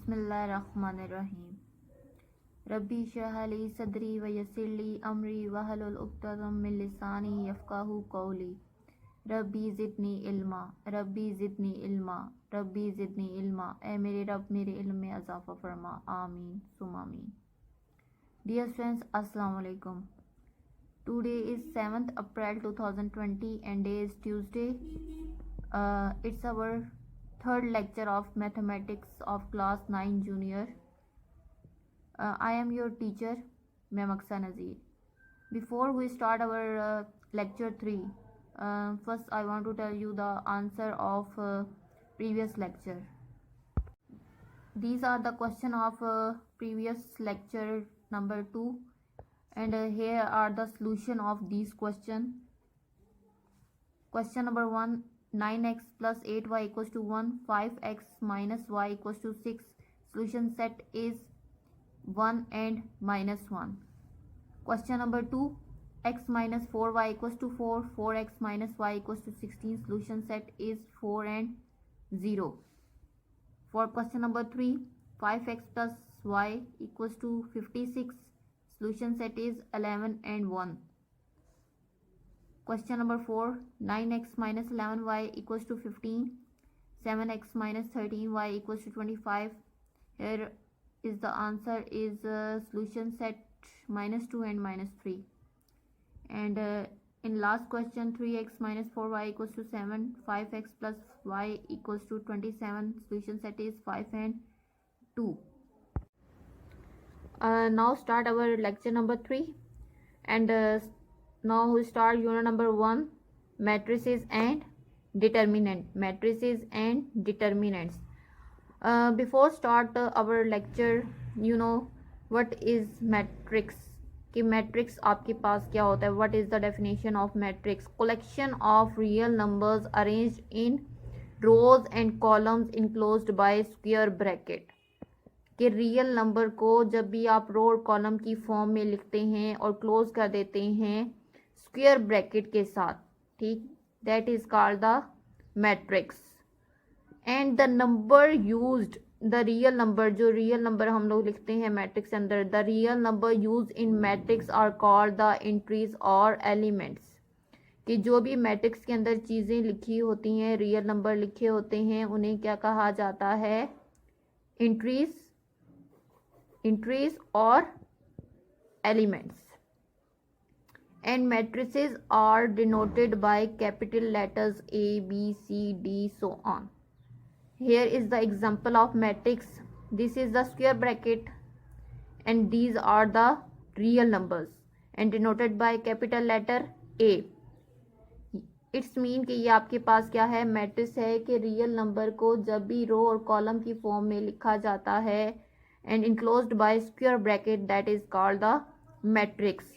बिस्मिल्लाहिर्रहमानिर्रहीम। रब्बी इश्रह ली सदरी व यस्सिर ली अमरी वहलुल उक़दतम मिन लिसानी यफ़क़हू क़ौली। रब्बी ज़िदनी इल्मा, रब्बी ज़िदनी इल्मा, रब्बी ज़िदनी इल्मा। ए मेरे रब मेरे इल्म में इज़ाफ़ा फरमा, आमीन सुम्मा आमीन। Dear friends, Assalamu alaikum. Today is 7th April 2020 and day is Tuesday. It's our third lecture of mathematics of class 9 junior. I am your teacher, Mamaksa Nazir. Before we start our lecture 3, first I want to tell you the answer of previous lecture. These are the question of previous lecture number 2, and here are the solution of these question. Question number 1, 9x plus 8y equals to 1, 5x minus y equals to 6. Solution set is 1 and minus 1. Question number 2, x minus 4y equals to 4, 4x minus y equals to 16. Solution set is 4 and 0. For question number 3, 5x plus y equals to 56. Solution set is 11 and 1. Question number 4, 9x minus 11y equals to 15, 7x minus 13y equals to 25. Here is the answer is solution set minus 2 and minus 3. And in last question, 3x minus 4y equals to 7, 5x plus y equals to 27. Solution set is 5 and 2. Now start our lecture number 3, and now we start unit number 1, matrices and determinant. Matrices and determinants. Before start our lecture, you know what is matrix. कि matrix आपके पास क्या होता है. What is the definition of matrix? Collection of real numbers arranged in rows and columns enclosed by square bracket. कि real number को जब भी आप रो और कॉलम की फॉर्म में लिखते हैं और क्लोज कर देते हैं स्क्वायर ब्रैकेट के साथ, ठीक, that is called the matrix. And the number used, the real number, जो रियल नंबर हम लोग लिखते हैं मैट्रिक्स के अंदर, the real number use in matrix are called the entries और एलिमेंट्स. कि जो भी मैट्रिक्स के अंदर चीज़ें लिखी होती हैं, रियल नंबर लिखे होते हैं, उन्हें क्या कहा जाता है? एंट्रीज, एंट्रीज और elements. And matrices are denoted by capital letters A, B, C, D, so on. Here is the example of matrix. This is the square bracket and these are the real numbers and denoted by capital letter A. It's mean कि ये आपके पास क्या है? Matrix है कि real number को जब भी रो और कॉलम की फॉर्म में लिखा जाता है and enclosed by square bracket, that is called the matrix.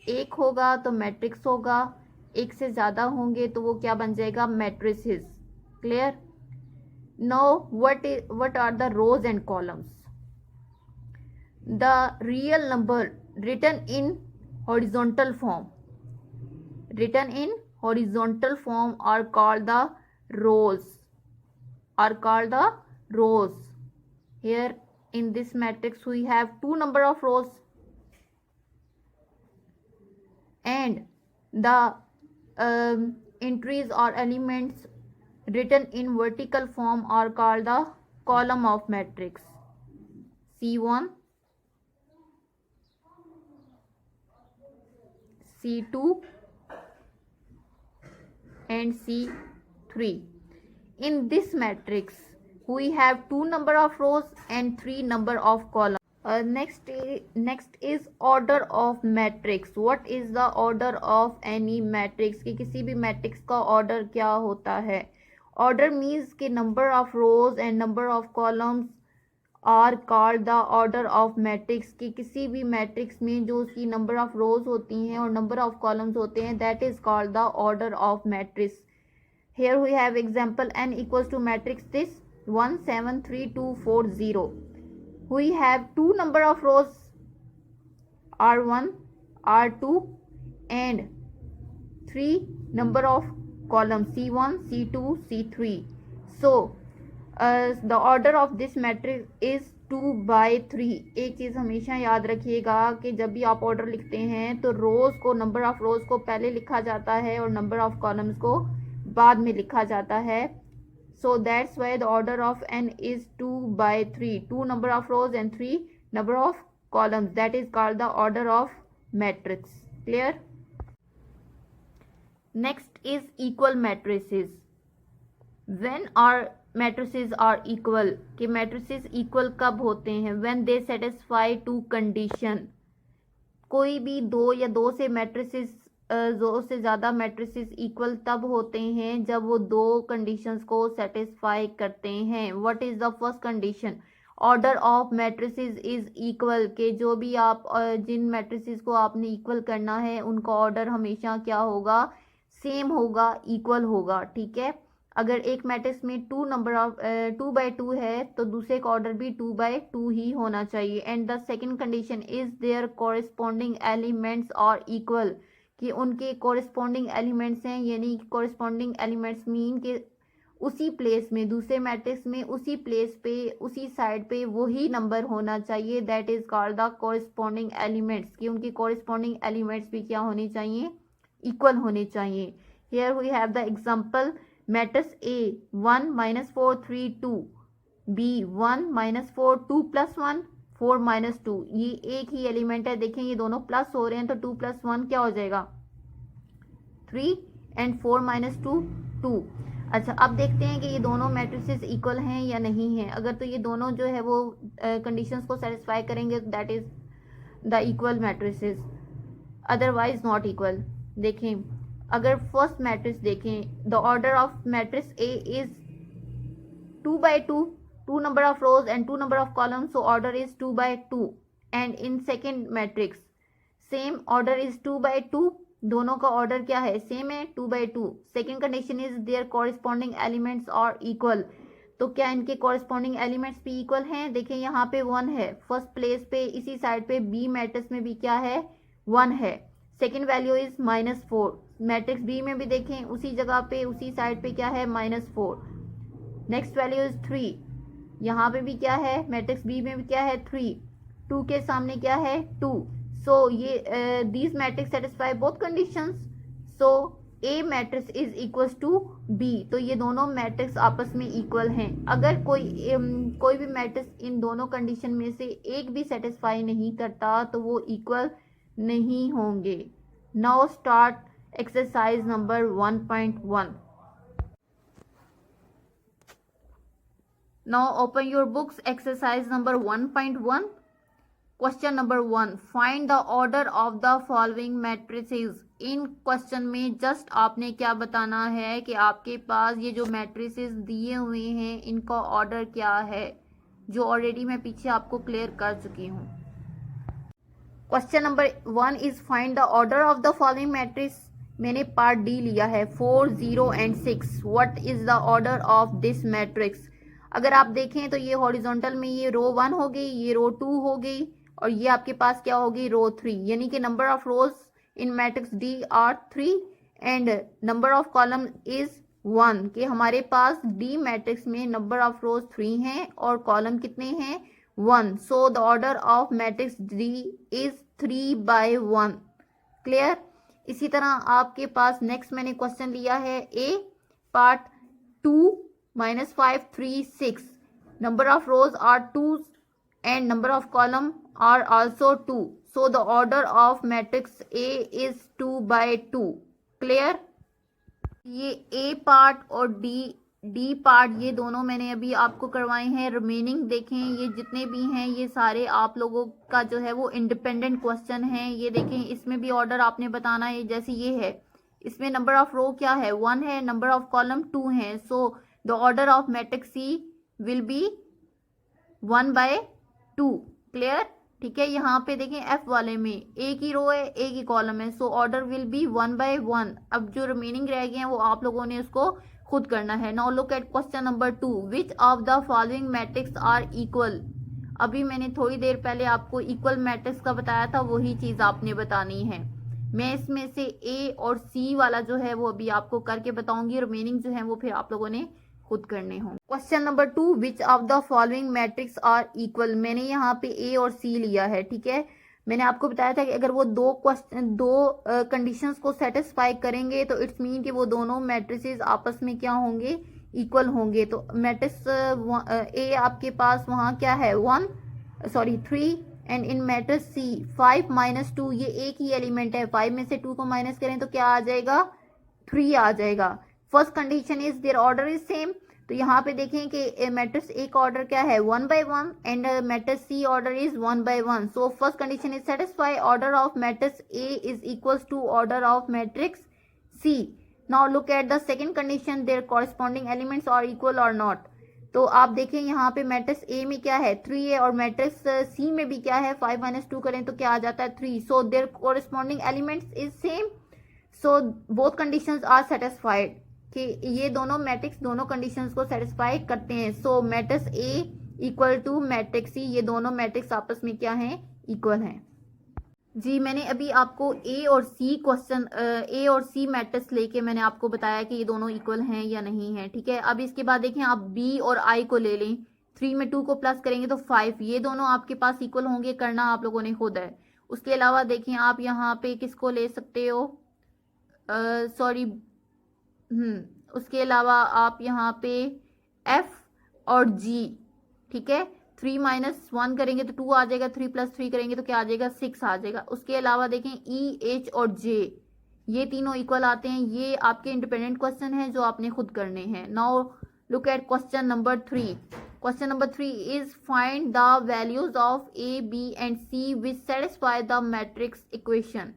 एक होगा तो मैट्रिक्स होगा, एक से ज़्यादा होंगे तो वो क्या बन जाएगा? Matrices. Clear? Now what are the rows and columns? The real number written in horizontal form, written in horizontal form are called the rows, are called the rows. Here in this matrix we have two number of rows, and the entries or elements written in vertical form are called the column of matrix. C1, C2 and C3. In this matrix we have two number of rows and three number of columns. Next is order of matrix. What is the order of any matrix? कि किसी भी matrix का order क्या होता है? Order means कि number of rows and number of columns are called the order of matrix. कि किसी भी मैट्रिक्स में जो उसकी नंबर ऑफ रोज होती हैं और नंबर ऑफ कॉलम्स होते हैं, that is called the order of matrix. Here we have example n equals to matrix this 1 7 3 2 4 0. We have two number of rows R1, R2 and three number of columns C1, C2, C3. So the order of this matrix is 2/3। एक चीज़ हमेशा याद रखिएगा कि जब भी आप order लिखते हैं तो रोज को, नंबर ऑफ रोज को पहले लिखा जाता है और नंबर ऑफ कॉलम्स को बाद में लिखा जाता है. So that's why the order of n is 2/3. 2 number of rows and 3 number of columns. That is called the order of matrix. Clear? Next is equal matrices. When our matrices are equal, कि matrices equal कब होते हैं? When they satisfy two condition. कोई भी दो या दो से matrices, दो से ज़्यादा मैट्रिसेस इक्वल तब होते हैं जब वो दो कंडीशंस को सेटिस्फाई करते हैं. What is the first condition? Order of matrices is equal, के जो भी आप जिन मैट्रिसेस को आपने इक्वल करना है उनका ऑर्डर हमेशा क्या होगा? सेम होगा, इक्वल होगा. ठीक है, अगर एक मैट्रिक्स में 2/2 है तो दूसरे का ऑर्डर भी 2/2 ही होना चाहिए. And the second condition is their corresponding elements are equal, कि उनके कॉरेस्पॉन्डिंग एलिमेंट्स हैं, यानी कॉरेस्पॉन्डिंग एलिमेंट्स मीन के उसी प्लेस में, दूसरे मैट्रिक्स में उसी प्लेस पे, उसी साइड पे वही नंबर होना चाहिए. That is called the corresponding elements, कि उनकी कॉरेस्पॉन्डिंग एलिमेंट्स भी क्या होने चाहिए? इक्वल होने चाहिए. Here we have the example. Matrix A 1 - 4 3 2, B 1 - 4 2 + 1 4 - 2. ये एक ही एलिमेंट है. देखें ये दोनों प्लस हो रहे हैं तो 2 + 1 क्या हो जाएगा? 3 एंड 4 - 2 2. अच्छा, अब देखते हैं कि ये दोनों मैट्रिसेस इक्वल हैं या नहीं हैं. अगर तो ये दोनों जो है वो कंडीशंस को सेटिस्फाई करेंगे, that is the equal matrices, otherwise not equal. देखें, अगर फर्स्ट मैट्रिक्स देखें, the order of matrix A is 2/2, 2 number of rows and 2 number of columns, so order is 2/2. And in second matrix same order is 2/2. दोनों का order क्या है? Same है, 2/2. Second condition is their corresponding elements are equal. तो क्या इनके corresponding elements भी equal हैं? देखिए यहाँ पे 1 है फर्स्ट प्लेस पे, इसी साइड पे बी मैट्रिक्स में भी क्या है? 1 है. Second value is -4. Matrix B में भी देखें उसी जगह पे, उसी साइड पे क्या है? -4. Next value is 3. यहाँ पे भी क्या है? मैट्रिक्स बी में भी क्या है? 3. 2 के सामने क्या है? 2. सो ये these matrix satisfy both conditions. So A matrix is equals to B. तो ये दोनों मैट्रिक्स आपस में इक्वल हैं. अगर कोई भी मैट्रिक्स इन दोनों कंडीशन में से एक भी सेटिस्फाई नहीं करता तो वो इक्वल नहीं होंगे. Now start exercise number 1.1. Now open your books, exercise number 1.1. Question number 1. Find the order of the following matrices. In question में जस्ट आपने क्या बताना है कि आपके पास ये जो मैट्रिसेस दिए हुए हैं इनका ऑर्डर क्या है, जो ऑलरेडी मैं पीछे आपको क्लियर कर चुकी हूँ. Question number 1 is find the order of the following matrix. मैंने पार्ट डी लिया है 4 0 and 6. What is the order of this matrix? अगर आप देखें तो ये हॉरिजॉन्टल में ये रो 1 हो गई, ये रो 2 हो गई और ये आपके पास क्या होगी? रो 3. यानी कि number of rose in matrix D R 3 and number of column is 1. कि हमारे पास डी मैट्रिक्स में नंबर ऑफ रोज 3 हैं और कॉलम कितने हैं? 1. So the order of matrix D is 3/1. Clear? इसी तरह आपके पास नेक्स्ट मैंने क्वेश्चन लिया है ए part 2 -5 3 6. number of rows are 2 and number of column are also 2. so the order of matrix A is 2/2. clear? ये A पार्ट और D part ये दोनों मैंने अभी आपको करवाए हैं. रिमेनिंग देखें, ये जितने भी हैं ये सारे आप लोगों का जो है वो इंडिपेंडेंट क्वेश्चन है. ये देखें, इसमें भी ऑर्डर आपने बताना है. जैसे ये है, इसमें नंबर ऑफ रो क्या है? 1 है, नंबर ऑफ कॉलम 2 है. सो the order of matrix C will be 1/2. clear? ठीक है, यहाँ पे देखें F वाले में एक ही रो है, एक ही कॉलम है. So order will be 1/1. अब जो रिमेनिंग रह गए हैं वो आप लोगों ने उसको खुद करना है. Now look at question number 2. Which of the following matrix are equal? अभी मैंने थोड़ी देर पहले आपको इक्वल मैट्रिक्स का बताया था, वही चीज आपने बतानी है. मैं इसमें से A और C वाला जो है वो अभी आपको करके बताऊंगी. रिमेनिंग जो है वो फिर आप लोगों ने खुद करने होंगे। Question number 2, which of the following matrix are equal. मैंने यहाँ पे ए और सी लिया है, ठीक है। मैंने आपको बताया था कि अगर वो दो कंडीशंस को सेटिस्फाई करेंगे तो इट्स मीन कि वो दोनों मैट्रिसेस आपस में क्या होंगे, इक्वल होंगे। तो मैट्रिक्स ए आपके पास वहाँ क्या है 3, एंड इन मैट्रिक्स सी 5 - 2, ये एक ही एलिमेंट है। 5 में से 2 को माइनस करें तो क्या आ जाएगा, 3 आ जाएगा। First condition is their order is same. तो यहाँ पे देखें कि मैट्रिक्स ए का ऑर्डर क्या है 1 by 1 and matrix C order is 1 by 1। So first condition is satisfy, order of matrix A is equals to order of matrix C. Now look at the second condition, their corresponding elements are equal और not. तो आप देखें यहाँ पे matrix A में क्या है 3 है और मैट्रिक्स सी में भी क्या है 5 - 2 करें तो क्या आ जाता है 3। So their corresponding elements is same. So both conditions are satisfied, कि ये दोनों मैट्रिक्स दोनों कंडीशंस को सेटिस्फाई करते हैं। So matrix A equal to matrix C, ये दोनों मैट्रिक्स आपस में क्या हैं, इक्वल हैं। जी मैंने अभी आपको ए और सी मैट्रिक्स लेके मैंने आपको बताया कि ये दोनों इक्वल हैं या नहीं है, ठीक है। अब इसके बाद देखें आप बी और आई को ले लें, 3 में 2 को प्लस करेंगे तो 5, ये दोनों आपके पास इक्वल होंगे, करना आप लोगों ने खुद है। उसके अलावा देखें आप यहाँ पे किसको ले सकते हो, उसके अलावा आप यहाँ पे एफ और जी, ठीक है। 3 - 1 करेंगे तो 2 आ जाएगा, 3 + 3 करेंगे तो क्या आ जाएगा 6 आ जाएगा। उसके अलावा देखें ई, एच और जे, ये तीनों इक्वल आते हैं। ये आपके इंडिपेंडेंट क्वेश्चन हैं जो आपने खुद करने हैं। Now look at question number 3। Question number 3 is find the values of A, B and C which satisfy the matrix equation.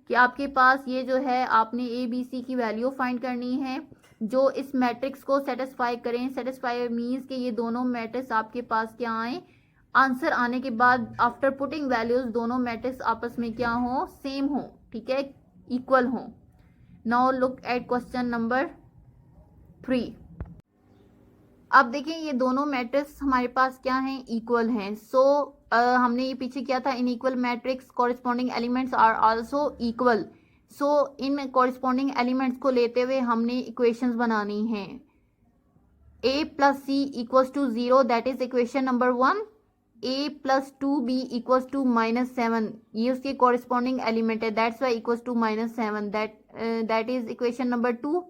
कि आपके पास ये जो है आपने ए, बी, सी की वैल्यू फाइंड करनी है जो इस मैट्रिक्स को सेटिस्फाई करें। सेटिस्फाई मीन्स कि ये दोनों मैट्रिक्स आपके पास क्या आए, आंसर आने के बाद आफ्टर पुटिंग वैल्यूज दोनों मैट्रिक्स आपस में क्या हो, सेम हो, ठीक है, इक्वल हो। Now look at question number 3। अब देखें ये दोनों मैट्रिक्स हमारे पास क्या हैं, इक्वल हैं। सो हमने ये पीछे किया था, in equal matrix corresponding elements are also equal. So in corresponding elements को लेते हुए हमने इक्वेशंस बनानी है। a + c = 0, that is equation number 1। a + 2b = -7, ये उसके कॉरेस्पॉन्डिंग एलिमेंट है, that's why = -7, that is equation number 2।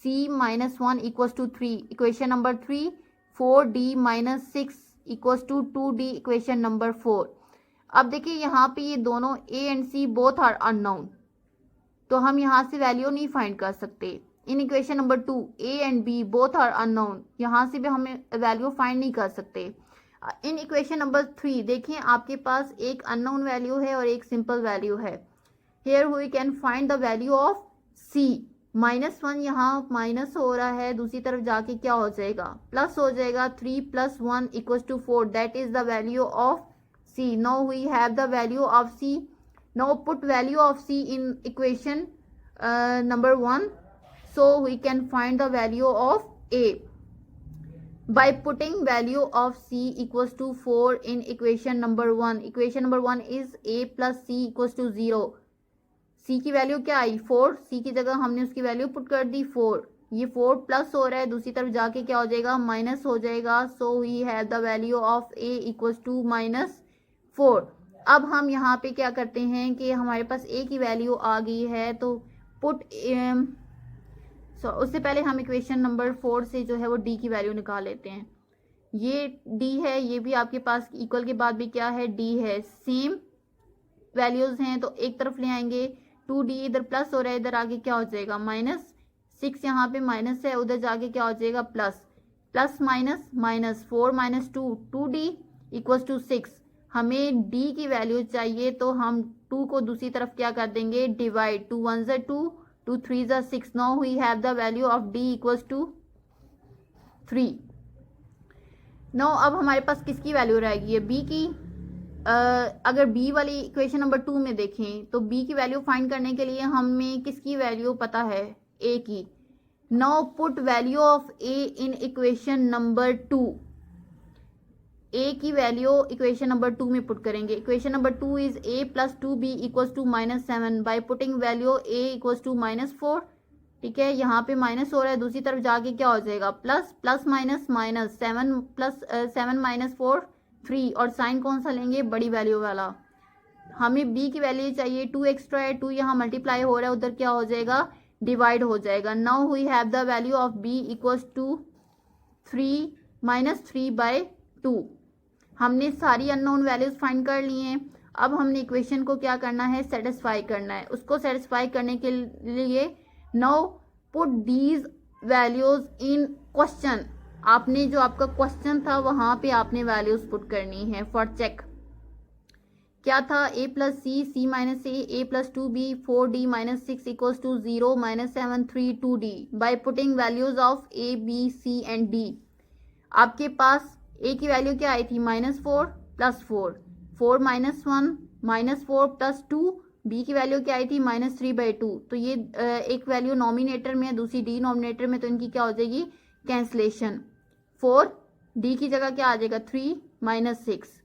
c - 1 = 3, equation number 3। 4d - 6 = 2d, equation number 4। अब देखिए यहाँ पे ये दोनों a and c both are unknown, तो हम यहाँ से वैल्यू नहीं फाइंड कर सकते। In equation number 2 a and b both are unknown, यहाँ से भी हम वैल्यू फाइंड नहीं कर सकते। इन इक्वेशन नंबर 3 देखें आपके पास एक अननोन वैल्यू है और एक सिंपल वैल्यू है। Here we can find the value of c। -1 यहाँ माइनस हो रहा है, दूसरी तरफ जाके क्या हो जाएगा, प्लस हो जाएगा। 3 + 1 = 4, that is the value of c। Now we have the value of c। Now put value of c in equation number 1, so we can find the value of a by putting value of c = 4 in equation number 1. Equation number 1 is a + c = 0. c की value क्या आई 4, c की जगह हमने उसकी value put कर दी 4। ये 4 plus हो रहा है, दूसरी तरफ जाके क्या हो जाएगा, माइनस हो जाएगा। So we have the value of a = -4। अब हम यहाँ पे क्या करते हैं कि हमारे पास a की वैल्यू आ गई है, तो पुट उससे पहले हम इक्वेशन नंबर 4 से जो है वो d की वैल्यू निकाल लेते हैं। ये d है, ये भी आपके पास इक्वल के बाद भी क्या है, d है, सेम वैल्यूज हैं, तो एक तरफ ले आएंगे। 2d इधर प्लस हो रहा है, इधर आगे क्या हो जाएगा -6, यहाँ पे माइनस है, उधर जाके क्या हो जाएगा प्लस, माइनस 4 - 2 2d = 6। हमें d की वैल्यू चाहिए, तो हम 2 को दूसरी तरफ क्या कर देंगे, divide. 2 1 = 2, 2 3 = 6। Now we have the value of d = 3। Now अब हमारे पास किसकी वैल्यू रहेगी, b की। अगर b वाली इक्वेशन नंबर 2 में देखें तो b की वैल्यू फाइंड करने के लिए हमें किसकी वैल्यू पता है, a की। Now put value of a in equation number 2। a की वैल्यू इक्वेशन नंबर 2 में पुट करेंगे। Equation number 2 is a + 2b = -7, by putting value a = -4 ठीक है, यहाँ पे माइनस हो रहा है, दूसरी तरफ जाके क्या हो जाएगा plus, plus minus minus, 7 plus 7 minus 4 3, और साइन कौन सा लेंगे, बड़ी वैल्यू वाला। हमें b की वैल्यू चाहिए, 2 एक्स्ट्रा है, 2 यहाँ मल्टीप्लाई हो रहा है, उधर क्या हो जाएगा डिवाइड हो जाएगा। Now we have the value of b equals to 3 minus 3/2। हमने सारी अननोन वैल्यूज फाइंड कर ली हैं। अब हमने इक्वेशन को क्या करना है, सेटिस्फाई करना है। उसको सेटिस्फाई करने के लिए now put these values in question. आपने जो आपका क्वेश्चन था वहां पे आपने वैल्यूज पुट करनी है फॉर चेक। क्या था, a plus c, c minus a plus 2b, 4d minus 6 equals to 0 minus 7 3 2d by putting values of a b c and d। आपके पास a की वैल्यू क्या आई थी, -4 plus 4, 4 minus 1 minus 4 plus 2, b की value क्या आई थी -3/2। तो ये एक वैल्यू नॉमिनेटर में है, दूसरी डिनोमिनेटर में, तो इनकी क्या हो जाएगी कैंसलेशन। 4 d की जगह क्या आ जाएगा 3 माइनस 6,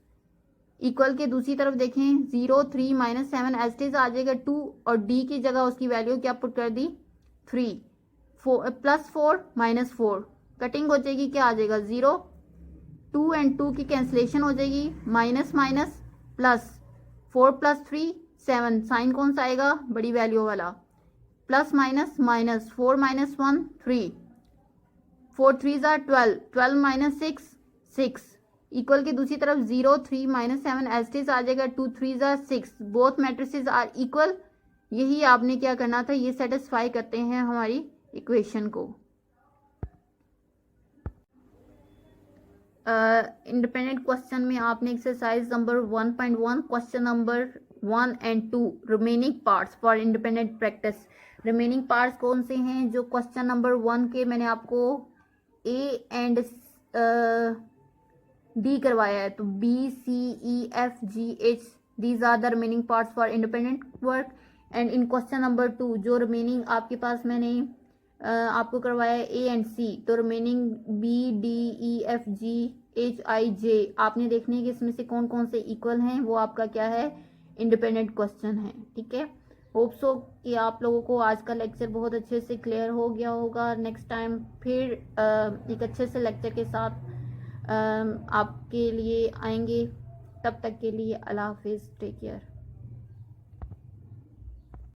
इक्वल के दूसरी तरफ देखें 0 3 माइनस 7 एज इट इज आ जाएगा 2, और d की जगह उसकी वैल्यू क्या पुट कर दी 3, 4 प्लस 4 माइनस 4, कटिंग हो जाएगी, क्या आ जाएगा 0, 2 एंड 2 की कैंसलेशन हो जाएगी, minus minus plus, 4 plus 3 7, sign कौन सा आएगा बड़ी वैल्यू वाला, plus minus minus, 4 minus 1 3, 4 3 12, 12 minus 6 6, equal के दूसरी तरफ 0 3 माइनस 7 एज इट इज आ जाएगा, 2 3 6, बोथ मैट्रिसेस आर इक्वल। यही आपने क्या करना था, ये सेटिस्फाई करते हैं हमारी इक्वेशन को। इंडिपेंडेंट क्वेश्चन में आपने exercise number 1.1 question number 1 and 2 remaining parts for independent practice. Remaining parts कौन से हैं, जो क्वेश्चन नंबर 1 के मैंने आपको ए एंड डी करवाया है, तो B C E F G H these are the remaining parts for independent work. And in question number 2 जो रिमेनिंग आपके पास मैंने आपको करवाया है ए एंड सी, तो remaining B D E F G H I J आपने देखने हैं कि इसमें से कौन कौन से इक्वल हैं, वो आपका क्या है इंडिपेंडेंट क्वेश्चन है। ठीक है, होप सो कि आप लोगों को आज का लेक्चर बहुत अच्छे से क्लियर हो गया होगा। नेक्स्ट टाइम फिर एक अच्छे से लेक्चर के साथ आपके लिए आएंगे। तब तक के लिए अल्लाह हाफिज़, टेक केयर।